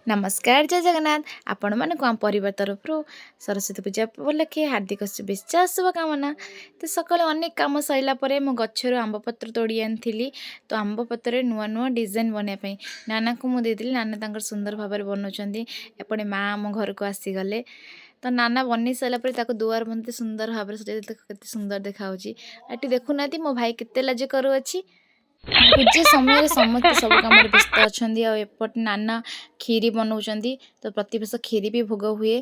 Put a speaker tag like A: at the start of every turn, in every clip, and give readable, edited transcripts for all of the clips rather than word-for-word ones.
A: नमस्कार जय जगन्नाथ आपण मानक आम परिवार तरफ सरस्वती पूजा उपलक्षे हार्दिक शुभेच्छा शुभकामना। तो सकाଳେ अनेक कम सरला मो गच्छर आंब पत्र तोड़ी आनी तो आंब पत्र नुआ नुआ डिजाइन बनवाई नाना को मुझे नाना तंकर सुंदर भाव में बनाऊँ एपटे माँ आम घर को आसीगले तो नाना बन सारापर दुआर बनते सुंदर भाव में सजाई के सुंदर देखा ये देखुना मो भाई केते लाज करुच्ची पूजा समय समस्त सब कम व्यस्त अच्छा एपटे नाना खीरी बनाऊँ तो प्रतिवर्ष खीरी भी भोग हुए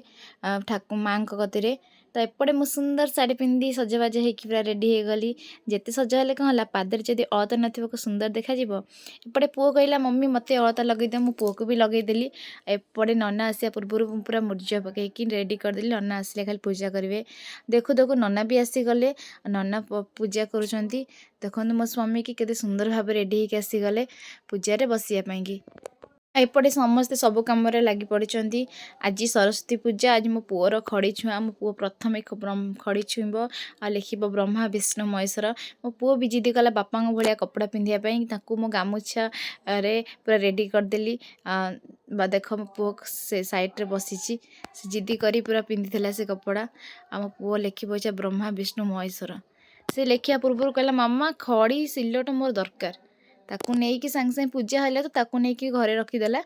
A: ठाकुर माँ गति तो एपटे मु सुंदर शाढ़ी पिंधि सजबाज हो पूरा रेडी हो गली जिते सजाले कौन है पादर जब अलता न सुंदर देखा एपटे पुओ कहला मम्मी मत अलता लगे दे मु पुओ को भी लगेदेली एपटे नना आसा पूर्व पूरा मुर्जा पकईकि रेडी करदेली नना आसिले खाली पूजा करेंगे देखु देखु नना भी आसीगले नना पूजा करुँच देखो मो स्वामी कि केते सुंदर भाव रेडी होकर आसीगले पूजा बसियापाई एपटे समस्ते सब कम लगी पड़ी आज सरस्वती पूजा आज मो पुअर खड़ी छुआ मो पु प्रथम खड़ी छुईब आ लिख ब्रह्मा विष्णु महेश्वर मो पु भी जिद कला बापा भाया कपड़ा पिंधापी मो गामुछा रे पूरा रेडी करदेली देख मो पु से सैड्रे बसी से जिद कर पूरा पिंधि से कपड़ा आ मो पु लिख ब्रह्मा विष्णु महेश्वर से लिखा पूर्व कहला मामा खड़ी सिलट मोर दरकार ताकू नहीं कि सांगे सांगे पूजा है तो ताकू नहीं कि घरे रखीदेला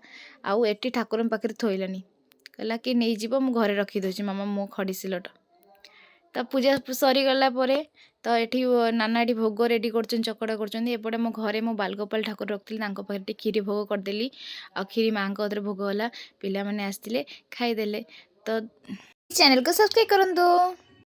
A: आउ एटी ठाकुर पाखे थोइलानी कहला कि नहीं जीव मु घरे रखीदे मामा मो खड़ी सिलट तो पूजा सरीगला तो ये नाना ये भोग रेडी कर चकड़ा करपटे मो घरे मो बालगोपाल ठाकुर रखी खीरी भोग करदेली आ खीरी माँ को भोग होला पिला माने आसते खाईदे तो चैनल को सब्सक्राइब करंतु।